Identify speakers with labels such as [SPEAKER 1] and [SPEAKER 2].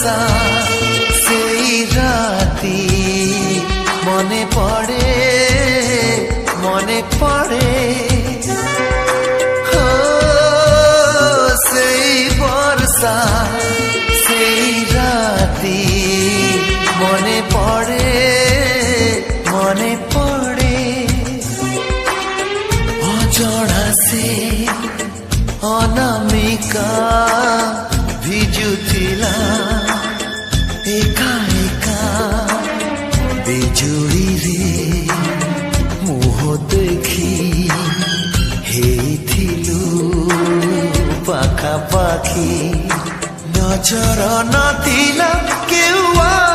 [SPEAKER 1] বর্ষা সেই রাতি মনে পড়ে সেই বর্ষা সেই রাতি মনে পড়ে অজড়া সে অনামিকা ভিজুଥିଲା একা একা বিজুଳିରେ ମୁହ ଦେଖି ହେଇଥିଲୁ ପାଖାପାଖି ନଜର ନଥିଲା କେଉଁ